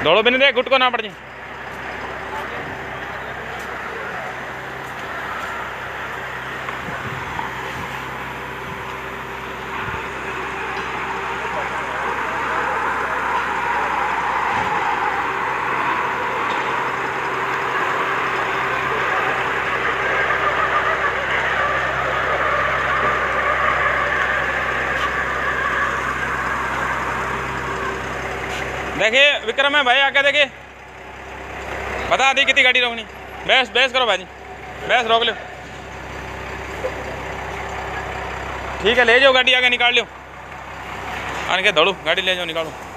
दौड़ो भी नहीं दे, गुट को ना पड़ जाए। देखिए विक्रम है भाई, आके देखिए, बता दी कितनी गाड़ी रोकनी। बहस बहस करो भाजी, बहस रोक लो। ठीक है, ले जाओ गाड़ी, आगे निकाल लो, आने के दौड़ो, गाड़ी ले जाओ, निकालो।